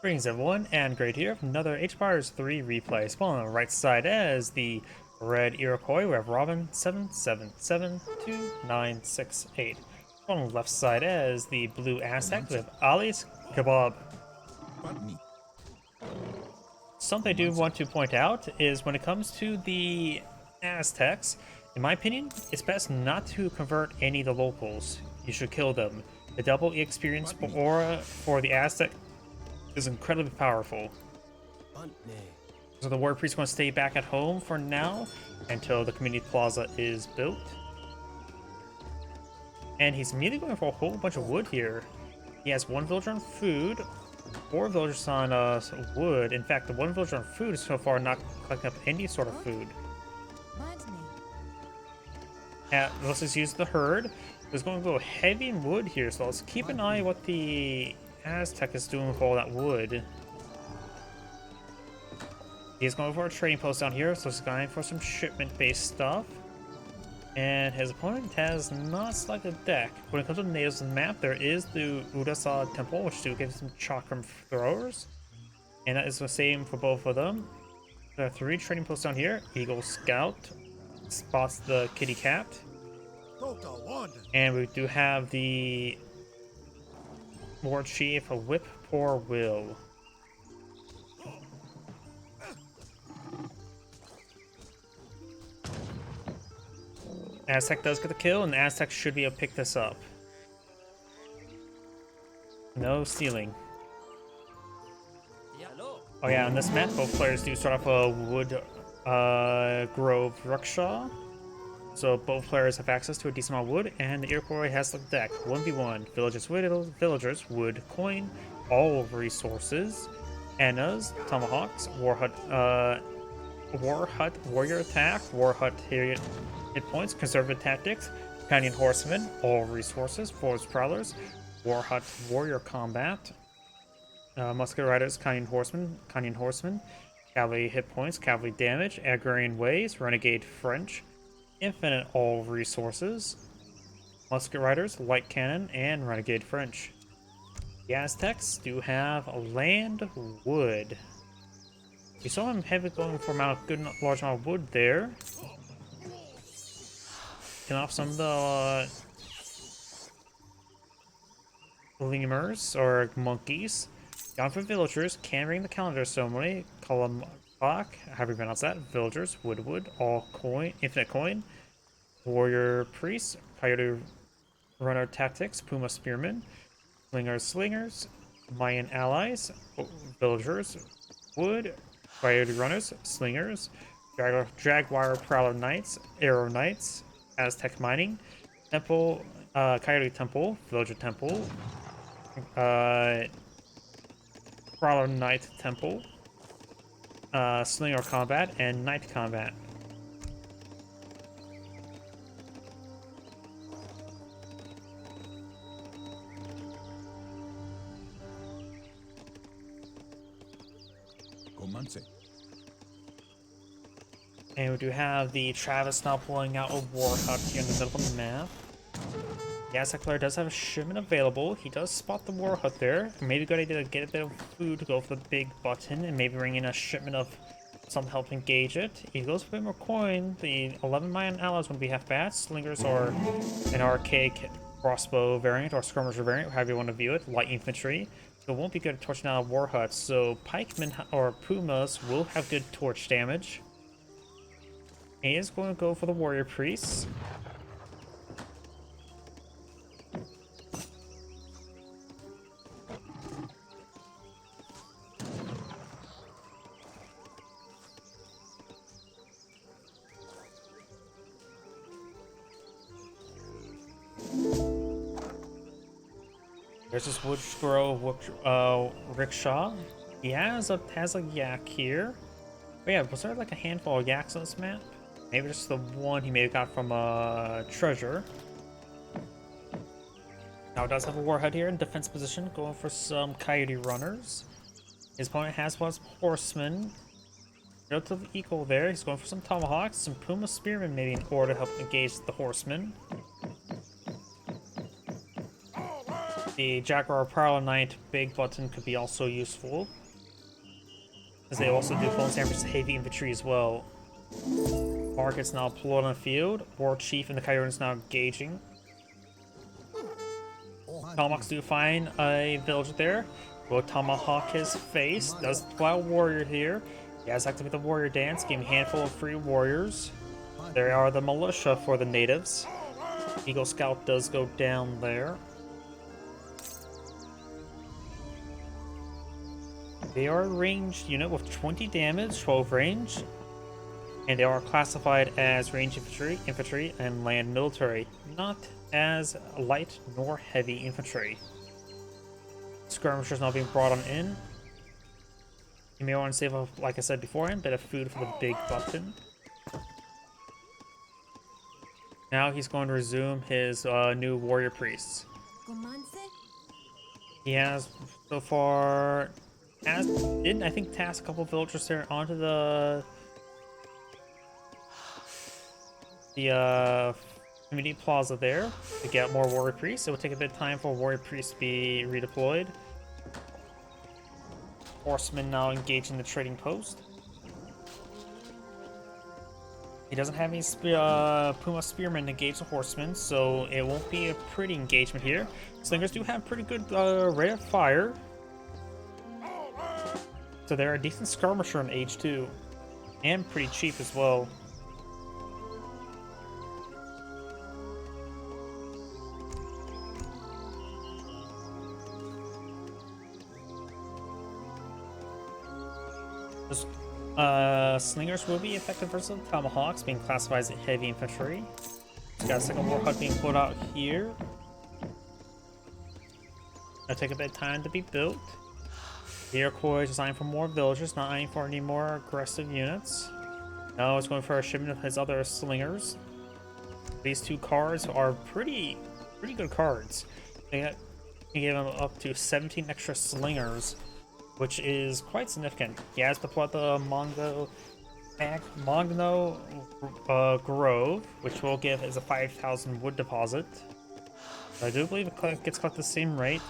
Greetings everyone, and great here. Another H-Bars 3 replay. Spawn on the right side as the red Iroquois, we have Robin772968. Spawn on the left side as the blue Aztecs, we have Ali's Kebab. Something I do want to point out is when it comes to the Aztecs, in my opinion, it's best not to convert any of the locals. You should kill them. The double experience aura for the Aztec is incredibly powerful. So the Warrior Priest is going to stay back at home for now until the community plaza is built. And he's immediately going for a whole bunch of wood here. He has one villager on food, 4 villagers on wood. In fact, the one villager on food is so far not collecting up any sort of food. Let's just use the herd. There's going to go heavy in wood here, so let's keep an eye what the Aztec is doing with all that wood. He's going for a trading post down here, so he's going for some shipment-based stuff. And his opponent has not selected a deck. When it comes to the natives on the map, there is the Udasa Temple, which do give some chakram throwers. And that is the same for both of them. There are 3 trading posts down here. Eagle Scout spots the kitty cat. And we do have the Lord Chief, a Whip Poor Will. Aztec does get the kill, and Aztec should be able to pick this up. No stealing. Oh yeah, on this map, both players do start off a wood grove rickshaw. So both players have access to a decent amount of wood, and the Iroquois has the deck 1v1. Villagers, wood, coin, all resources, Annas, tomahawks, war hut, warrior attack, war hut hit points, conservative tactics, companion horsemen, all resources, forest prowlers, war hut warrior combat, musket riders, canyon horsemen, cavalry hit points, cavalry damage, agrarian ways, renegade French, infinite all resources, musket riders, light cannon, and renegade French. The Aztecs do have land wood. We saw him heavily going for a good large amount of wood there. Killing off some of the lemurs or monkeys. Down for villagers, carrying the calendar ceremony, column clock, however you pronounce that, villagers, wood, all coin, infinite coin, warrior priests, coyote runner tactics, puma spearmen, slingers, Mayan allies, villagers, wood, coyote runners, slingers, jaguar prowler knights, arrow knights, Aztec mining, temple, coyote temple, villager temple, prowler knight temple, slinger combat, and knight combat. And we do have the Travis now pulling out a war hut here in the middle of the map. The Aztec player does have a shipment available. He does spot the war hut there. Maybe a good idea to get a bit of food to go for the big button and maybe bring in a shipment of some help engage it. He goes for a bit more coin. The 11 Mayan allies wouldn't be half bad. Slingers are an archaic crossbow variant or skirmisher variant, however you want to view it. Light infantry. So it won't be good at torching out war huts. So pikemen or pumas will have good torch damage. He is going to go for the warrior priests. There's this wood grove rickshaw. He has a yak here. But yeah, was there like a handful of yaks on this map? Maybe just the one he may have got from a treasure. Now it does have a warhead here in defense position, going for some coyote runners. His opponent has one horsemen. Relatively equal there. He's going for some tomahawks, some puma spearmen maybe in order to help engage the horsemen. The Jaguar Parallel Knight big button could be also useful, as they also do bonus damage to heavy infantry as well. Market's now deployed on the field. War Chief and the Chiron is now engaging. Tomahawks do find a villager there. Will tomahawk his face. Does Wild Warrior here. He has activated the warrior dance, giving a handful of free warriors. There are the militia for the natives. Eagle Scout does go down there. They are a ranged unit with 20 damage, 12 range. And they are classified as range infantry, and land military, not as light nor heavy infantry. Skirmishers now being brought on in. You may want to save, like I said beforehand, a bit of food for the big button. Now he's going to resume his new warrior priests. He has so far I think task a couple villagers there onto the community plaza there to get more warrior priests. It will take a bit of time for warrior priests to be redeployed. Horsemen now engaged in the trading post. He doesn't have any Puma Spearmen engage the horsemen, so it won't be a pretty engagement here. Slingers do have pretty good rate of fire, so they're a decent skirmisher in age 2, and pretty cheap as well. Slingers will be effective versus tomahawks, being classified as heavy infantry. We've got a second war hut being put out here. It'll take a bit of time to be built. The Iroquois is designed for more villagers, not aiming for any more aggressive units. Now it's going for a shipment of his other slingers. These two cards are pretty good cards. They can give him up to 17 extra slingers, which is quite significant. He has deployed the Mogno Grove, which will give as a 5,000 wood deposit. I do believe it gets collected the same rate.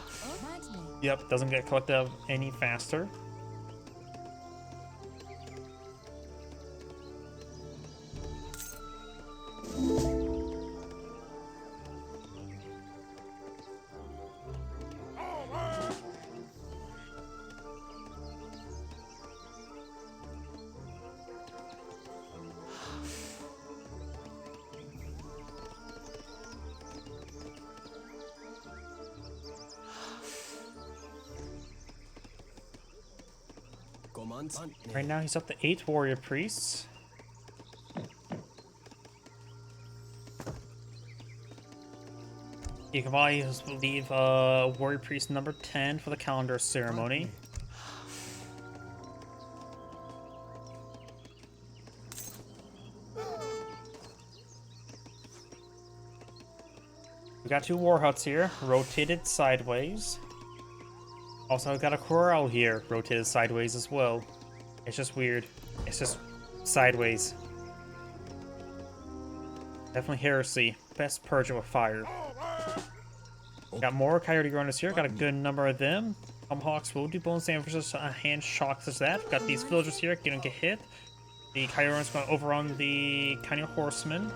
Yep, doesn't get collected any faster. Right now he's up to 8 warrior priests. You can probably leave warrior priest number 10 for the calendar ceremony. We got 2 war huts here, rotated sideways. Also, I've got a corral here, rotated sideways as well. It's just weird. It's just sideways. Definitely heresy. Best purge it with fire. Got more coyote runners here. Got a good number of them. Tomahawks will do bonus damage versus hand shocks as that. Got these villagers here. Don't get hit. The coyote runners going to overrun the Canyon horsemen.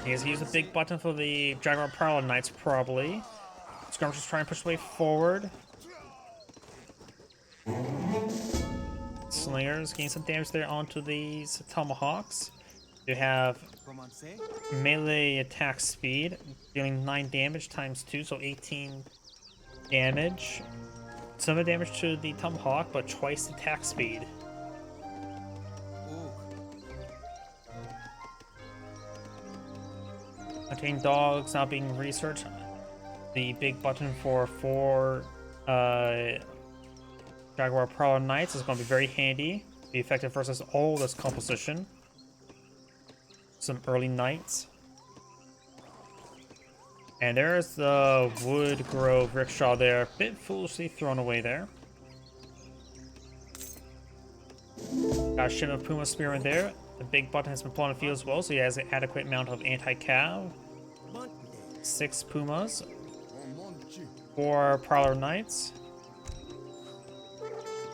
He has used the big button for the Jaguar Parallel Knights, probably. Skirmishers trying to push the way forward. Slingers gain some damage there onto these tomahawks. You have melee attack speed, dealing 9 damage times 2, so 18 damage. Some of the damage to the tomahawk, but twice the attack speed. Contain dogs now being researched. The big button for 4 Jaguar Parallel Knights is going to be very handy. Be effective versus all this composition. Some early knights. And there's the Wood Grove Rickshaw there. Bit foolishly thrown away there. Got a shipment of Puma Spearmen there. The big button has been put on the field as well, so he has an adequate amount of anti-cav. 6 Pumas. 4 Prowler Knights.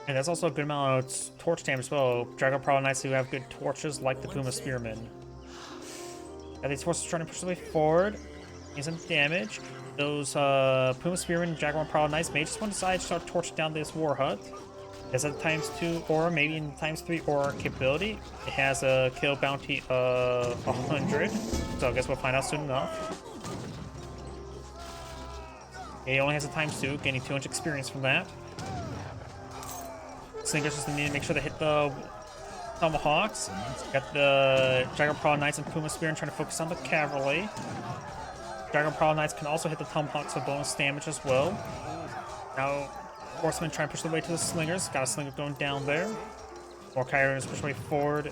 And that's also a good amount of torch damage as well. Dragon Prowler Knights who have good torches like the Puma Spearmen. Got these forces trying to push their way forward. Getting some damage. Those Puma Spearmen and Jaguar Prowler Knights may just want to decide to start torching down this war hut. It has a ×2 or maybe in ×3 or capability. It has a kill bounty of 100. So I guess we'll find out soon enough. It only has a ×2, gaining 200 experience from that. Slingers just need to make sure they hit the Tomahawks. Got the Dragon Prowler Knights and Puma Spear and trying to focus on the cavalry. Dragon Prowler Knights can also hit the Tomahawks for bonus damage as well. Now, Horsemen trying to push their way to the Slingers. Got a Slinger going down there. More Coyotes push their way forward.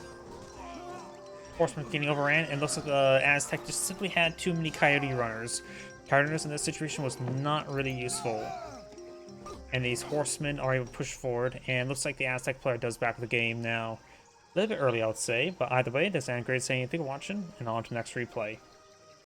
Horsemen getting overran, and looks like the Aztec just simply had too many Coyote runners. Coyotes in this situation was not really useful. And these Horsemen are able to push forward, and looks like the Aztec player does back the game now. A little bit early, I would say, but either way, this is great saying thank you for watching, and on to the next replay.